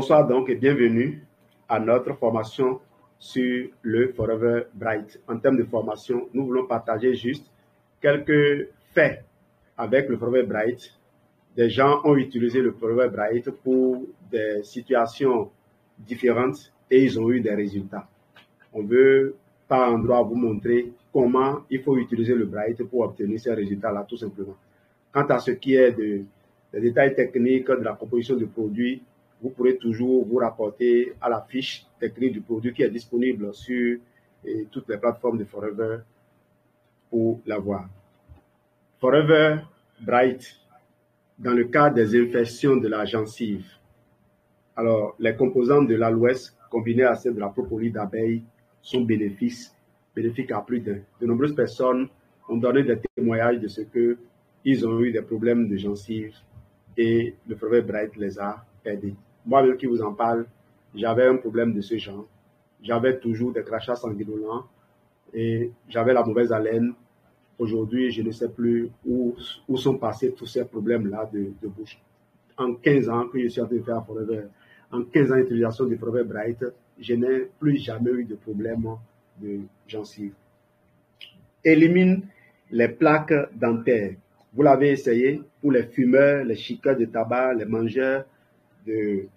Bonsoir donc et bienvenue à notre formation sur le Forever Bright. En termes de formation, nous voulons partager juste quelques faits avec le Forever Bright. Des gens ont utilisé le Forever Bright pour des situations différentes et ils ont eu des résultats. On veut par endroit vous montrer comment il faut utiliser le Bright pour obtenir ces résultats-là, tout simplement. Quant à ce qui est des détails techniques de la composition du produit, vous pourrez toujours vous rapporter à la fiche technique du produit qui est disponible sur toutes les plateformes de Forever pour la voir. Forever Bright, dans le cas des infections de la gencive. Alors, les composants de l'aloès combinés à ceux de la propolis d'abeille sont bénéfiques à plus d'un. De nombreuses personnes ont donné des témoignages de ce qu'ils ont eu des problèmes de gencive et le Forever Bright les a aidés. Moi-même qui vous en parle, j'avais un problème de ce genre. J'avais toujours des crachats sanguinolents et j'avais la mauvaise haleine. Aujourd'hui, je ne sais plus où sont passés tous ces problèmes-là de bouche. En 15 ans que je suis en train de faire Forever, en 15 ans d'utilisation du Forever Bright, je n'ai plus jamais eu de problème de gencive. Élimine les plaques dentaires. Vous l'avez essayé pour les fumeurs, les chiqueurs de tabac, les mangeurs de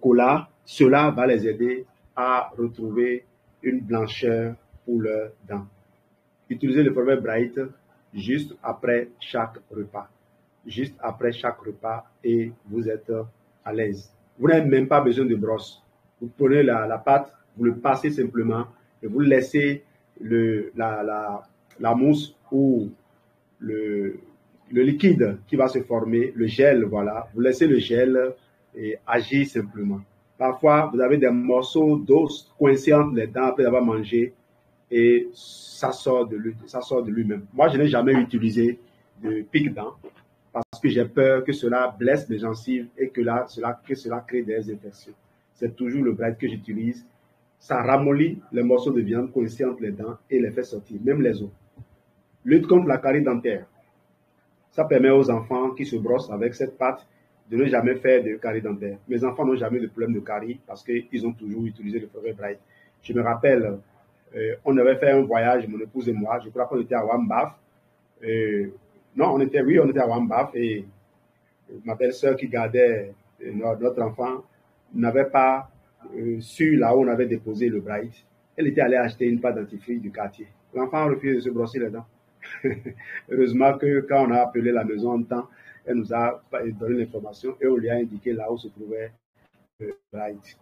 cola. Cela va les aider à retrouver une blancheur pour leurs dents. Utilisez le Forever Bright juste après chaque repas. Juste après chaque repas et vous êtes à l'aise. Vous n'avez même pas besoin de brosse. Vous prenez la pâte, vous le passez simplement et vous laissez la mousse ou le liquide qui va se former, le gel, voilà. Vous laissez le gel et agir simplement. Parfois, vous avez des morceaux d'os coincés entre les dents après avoir mangé et ça sort de lui-même. Moi, je n'ai jamais utilisé de pique-dents parce que j'ai peur que cela blesse les gencives et que cela crée des infections. C'est toujours le Bright que j'utilise. Ça ramollit les morceaux de viande coincés entre les dents et les fait sortir, même les os. Lutte contre la carie dentaire. Ça permet aux enfants qui se brossent avec cette pâte de ne jamais faire de carie dentaire. Mes enfants n'ont jamais de problème de carie parce qu'ils ont toujours utilisé le Forever Bright. Je me rappelle, on avait fait un voyage, mon épouse et moi, je crois qu'on était à Wambaf. Non, on était à Wambaf et ma belle-sœur qui gardait notre enfant n'avait pas su là où on avait déposé le Bright. Elle était allée acheter une pâte dentifrice du quartier. L'enfant a refusé de se brosser les dents. Heureusement que quand on a appelé la maison en temps, elle nous a donné l'information et on lui a indiqué là où se trouvait le Bright.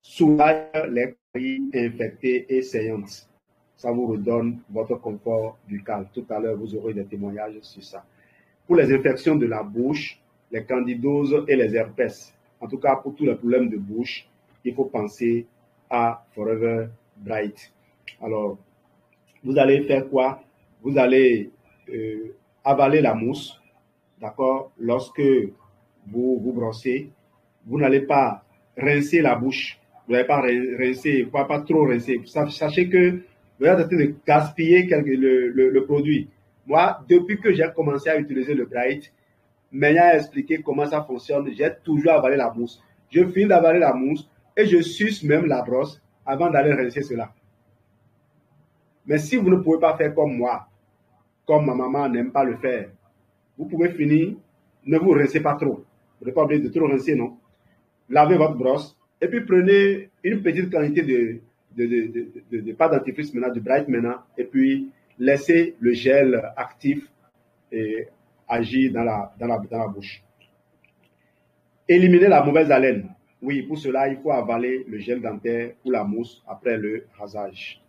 Soulage les caries infectées et saillantes. Ça vous redonne votre confort buccal. Tout à l'heure, vous aurez des témoignages sur ça. Pour les infections de la bouche, les candidoses et les herpès, en tout cas pour tous les problèmes de bouche, il faut penser à Forever Bright. Alors, vous allez faire quoi? Vous allez avaler la mousse, d'accord? Lorsque vous brossez, vous n'allez pas rincer la bouche. Vous n'allez pas rincer, pas trop rincer. Sachez que vous êtes en train de gaspiller le produit. Moi, depuis que j'ai commencé à utiliser le Bright, m'ayant expliqué comment ça fonctionne, j'ai toujours avalé la mousse. Je finis d'avaler la mousse et je suce même la brosse avant d'aller rincer cela. Mais si vous ne pouvez pas faire comme moi, comme ma maman n'aime pas le faire, vous pouvez finir, ne vous rincez pas trop. Vous n'êtes pas obligé de trop rincer, non? Lavez votre brosse et puis prenez une petite quantité de pâte dentifrice maintenant, de Bright maintenant, et puis laissez le gel actif et agir dans la bouche. Éliminer la mauvaise haleine. Oui, pour cela, il faut avaler le gel dentaire ou la mousse après le rasage.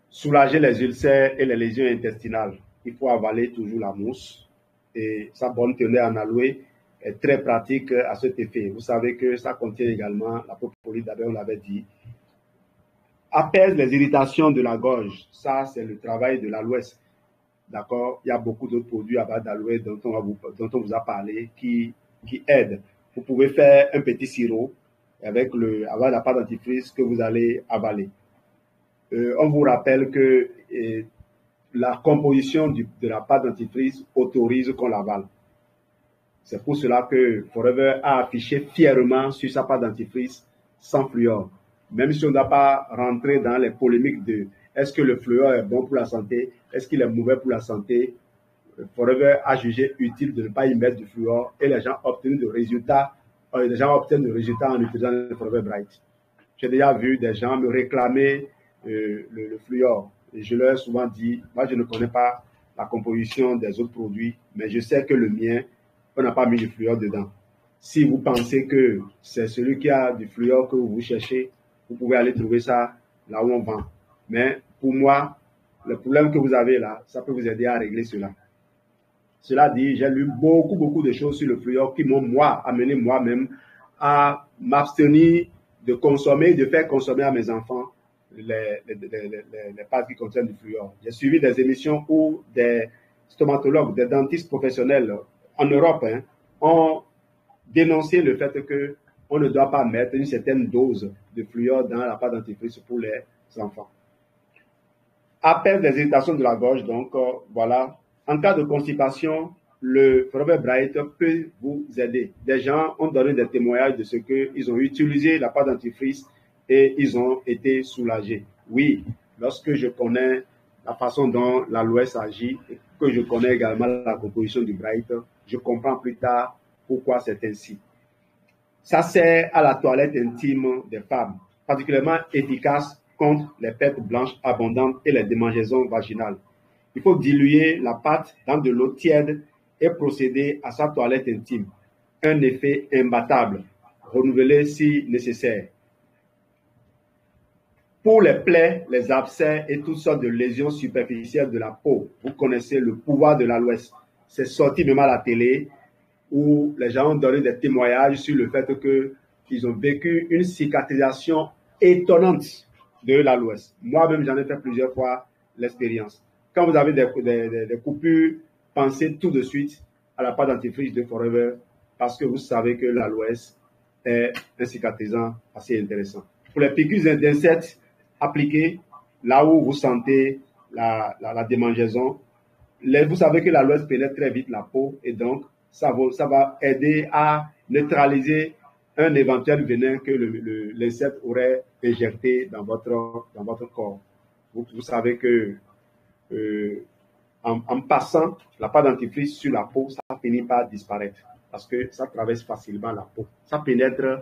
Soulager les ulcères et les lésions intestinales. Il faut avaler toujours la mousse et sa bonne teneur en aloe est très pratique à cet effet. Vous savez que ça contient également la propolis d'abeille, on l'avait dit. Apaise les irritations de la gorge. Ça, c'est le travail de l'aloès. D'accord? Il y a beaucoup d'autres produits à base d'aloe dont on vous a parlé qui aident. Vous pouvez faire un petit sirop avec la pâte dentifrice que vous allez avaler. On vous rappelle que la composition de la pâte dentifrice autorise qu'on l'avale. C'est pour cela que Forever a affiché fièrement sur sa pâte dentifrice sans fluor. Même si on ne doit pas rentrer dans les polémiques de est-ce que le fluor est bon pour la santé, est-ce qu'il est mauvais pour la santé, Forever a jugé utile de ne pas y mettre du fluor et les gens obtiennent des résultats en utilisant le Forever Bright. J'ai déjà vu des gens me réclamer le fluor. Et je leur ai souvent dit, moi je ne connais pas la composition des autres produits, mais je sais que le mien, on n'a pas mis du fluor dedans. Si vous pensez que c'est celui qui a du fluor que vous cherchez, vous pouvez aller trouver ça là où on vend. Mais pour moi, le problème que vous avez là, ça peut vous aider à régler cela. Cela dit, j'ai lu beaucoup de choses sur le fluor qui m'ont, amené moi-même à m'abstenir de consommer, de faire consommer à mes enfants les pâtes qui contiennent du fluor. J'ai suivi des émissions où des stomatologues, des dentistes professionnels en Europe ont dénoncé le fait qu'on ne doit pas mettre une certaine dose de fluor dans la pâte dentifrice pour les enfants. Appel des irritations de la gorge, donc voilà. En cas de constipation, le Forever Bright peut vous aider. Des gens ont donné des témoignages de ce qu'ils ont utilisé la pâte dentifrice et ils ont été soulagés. Oui, lorsque je connais la façon dont l'aloès agit et que je connais également la composition du Bright, je comprends plus tard pourquoi c'est ainsi. Ça sert à la toilette intime des femmes, particulièrement efficace contre les pertes blanches abondantes et les démangeaisons vaginales. Il faut diluer la pâte dans de l'eau tiède et procéder à sa toilette intime. Un effet imbattable, renouvelé si nécessaire. Pour les plaies, les abcès et toutes sortes de lésions superficielles de la peau, vous connaissez le pouvoir de l'aloès. C'est sorti même à la télé où les gens ont donné des témoignages sur le fait qu'ils ont vécu une cicatrisation étonnante de l'aloès. Moi-même, j'en ai fait plusieurs fois l'expérience. Quand vous avez des coupures, pensez tout de suite à la pâte dentifrice de Forever parce que vous savez que l'aloès est un cicatrisant assez intéressant. Pour les piqûres d'insectes appliquées, là où vous sentez la démangeaison, vous savez que l'aloès pénètre très vite la peau et donc ça va aider à neutraliser un éventuel venin que l'insecte aurait injecté dans votre corps. Vous savez que en passant la pâte dentifrice sur la peau, ça finit par disparaître parce que ça traverse facilement la peau. Ça pénètre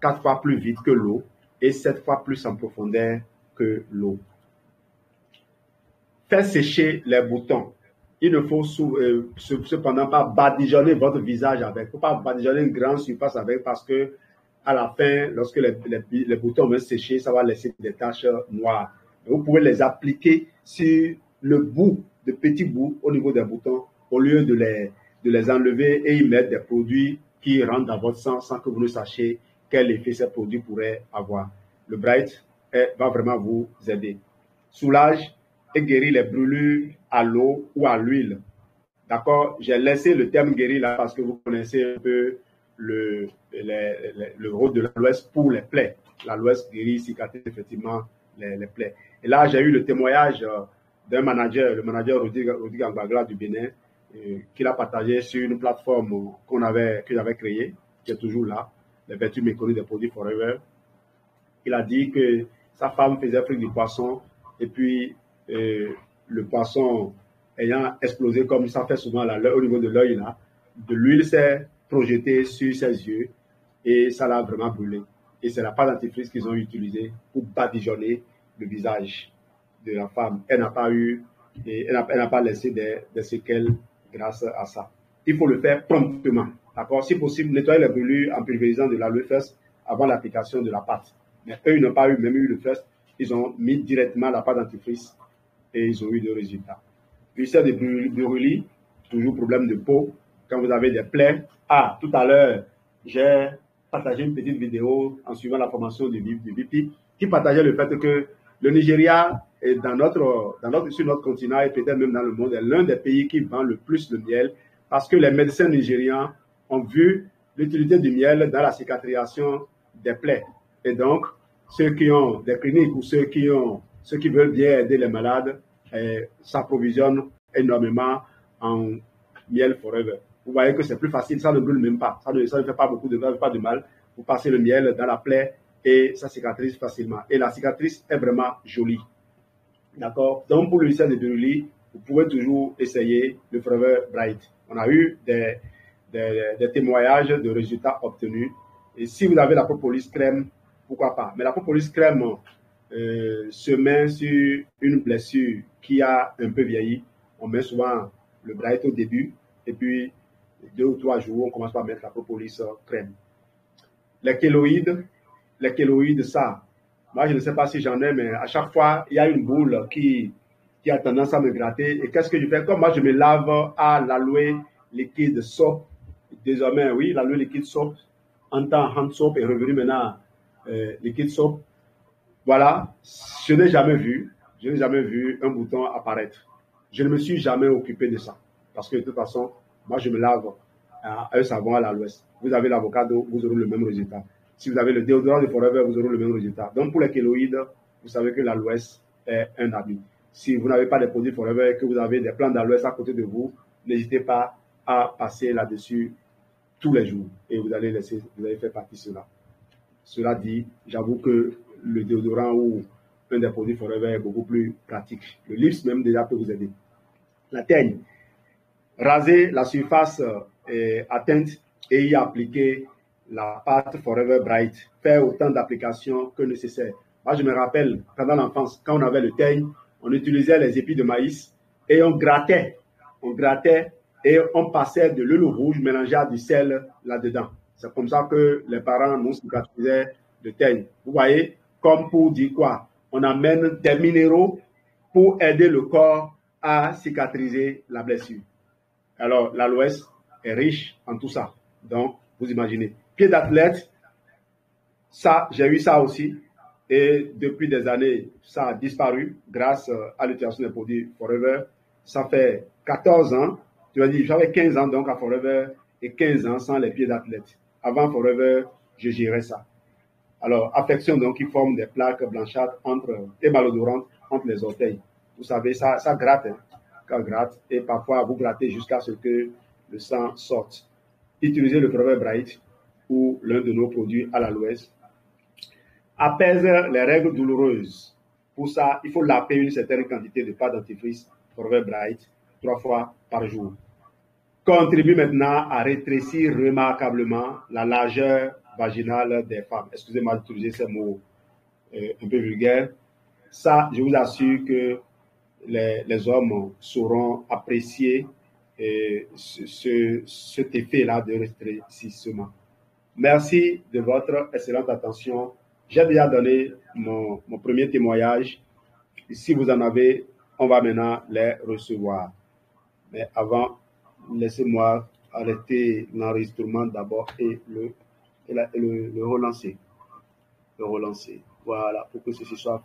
4 fois plus vite que l'eau et 7 fois plus en profondeur que l'eau. Faire sécher les boutons. Il ne faut cependant pas badigeonner votre visage avec. Il ne faut pas badigeonner une grande surface avec parce que à la fin, lorsque les boutons vont sécher, ça va laisser des taches noires. Vous pouvez les appliquer sur le bout, de petits bouts au niveau des boutons, au lieu de les enlever et y mettre des produits qui rentrent dans votre sang sans que vous ne sachiez quel effet ces produits pourraient avoir. Le Bright va vraiment vous aider. Soulage et guérit les brûlures à l'eau ou à l'huile. D'accord? J'ai laissé le terme guérir là parce que vous connaissez un peu le rôle de l'aloès pour les plaies. L'aloès guérit, cicatrise effectivement les plaies. Et là, j'ai eu le témoignage d'un manager, le manager Rudi Angbagla du Bénin, qui l'a partagé sur une plateforme que j'avais créée, qui est toujours là, les vertus méconnues des produits Forever. Il a dit que sa femme faisait frire du poisson et puis le poisson ayant explosé comme ça fait souvent au niveau de l'œil là, de l'huile s'est projetée sur ses yeux et ça l'a vraiment brûlé. Et c'est la pâte dentifrice qu'ils ont utilisée pour badigeonner le visage de la femme. Elle n'a pas laissé des séquelles grâce à ça. Il faut le faire promptement. D'accord? Si possible, nettoyer les brûlures en pulvérisant de l'aloe first avant l'application de la pâte. Mais eux, ils n'ont pas même eu le first. Ils ont mis directement la pâte dentifrice et ils ont eu des résultats. Ulcère de brûlis, toujours problème de peau. Quand vous avez des plaies. Tout à l'heure, j'ai partagé une petite vidéo en suivant la formation du VP qui partageait le fait que le Nigeria, sur notre continent et peut-être même dans le monde, est l'un des pays qui vend le plus le miel parce que les médecins nigérians ont vu l'utilité du miel dans la cicatrisation des plaies. Et donc, ceux qui ont des cliniques ou ceux qui veulent bien aider les malades s'approvisionnent énormément en miel Forever. vous voyez que c'est plus facile, ça ne brûle même pas, ça ne fait pas beaucoup de, ça ne fait pas de mal. Vous passez le miel dans la plaie et ça cicatrise facilement. Et la cicatrice est vraiment jolie. D'accord? Donc, pour le ulcère de Brûlis, vous pouvez toujours essayer le Forever Bright. On a eu des témoignages de résultats obtenus. Et si vous avez la propolis crème, pourquoi pas? Mais la propolis crème se met sur une blessure qui a un peu vieilli. On met souvent le Bright au début et puis 2 ou 3 jours, on commence par mettre la propolis crème. Les kéloïdes, ça, moi je ne sais pas si j'en ai, mais à chaque fois, il y a une boule qui a tendance à me gratter. Et qu'est-ce que je fais? Comme moi, je me lave à l'aloe liquide soap. Désormais, oui, l'aloe liquide soap, en temps hand soap est revenu maintenant liquide soap. Voilà, je n'ai jamais vu un bouton apparaître. Je ne me suis jamais occupé de ça. Parce que de toute façon, moi, je me lave un savon à l'aloès. Vous avez l'avocado, vous aurez le même résultat. Si vous avez le déodorant de Forever, vous aurez le même résultat. Donc, pour les kéloïdes, vous savez que l'aloès est un ami. Si vous n'avez pas de produits Forever et que vous avez des plants d'aloès à côté de vous, n'hésitez pas à passer là-dessus tous les jours et vous allez faire partie de cela. Cela dit, j'avoue que le déodorant ou un des produits Forever est beaucoup plus pratique. Le Lips même déjà peut vous aider. La teigne. Raser la surface atteinte et y appliquer la pâte Forever Bright. Faire autant d'applications que nécessaire. Moi, je me rappelle, pendant l'enfance, quand on avait le teigne, on utilisait les épis de maïs et on grattait et on passait de l'huile rouge mélangée à du sel là-dedans. C'est comme ça que les parents nous cicatrisaient le teigne. Vous voyez, comme pour dire quoi? On amène des minéraux pour aider le corps à cicatriser la blessure. Alors, l'aloès est riche en tout ça. Donc, vous imaginez. Pied d'athlète, ça, j'ai eu ça aussi. Et depuis des années, ça a disparu grâce à l'utilisation des produits Forever. Ça fait 14 ans. Tu vas dire, j'avais 15 ans donc à Forever et 15 ans sans les pieds d'athlète. Avant Forever, je gérais ça. Alors, affection donc qui forme des plaques blanchâtres et malodorantes entre les orteils. Vous savez, ça gratte. Hein. Ça gratte et parfois vous grattez jusqu'à ce que le sang sorte. Utilisez le Forever Bright ou l'un de nos produits à l'aloès. Apaise les règles douloureuses. Pour ça, il faut laver une certaine quantité de pâte dentifrice Forever Bright 3 fois par jour. Contribue maintenant à rétrécir remarquablement la largeur vaginale des femmes. Excusez-moi d'utiliser ces mots un peu vulgaires. Ça, je vous assure que les hommes sauront apprécier cet effet-là de rétrécissement. Merci de votre excellente attention. J'ai déjà donné mon premier témoignage. Si vous en avez, on va maintenant les recevoir. Mais avant, laissez-moi arrêter l'enregistrement d'abord et le relancer. Voilà, pour que ceci soit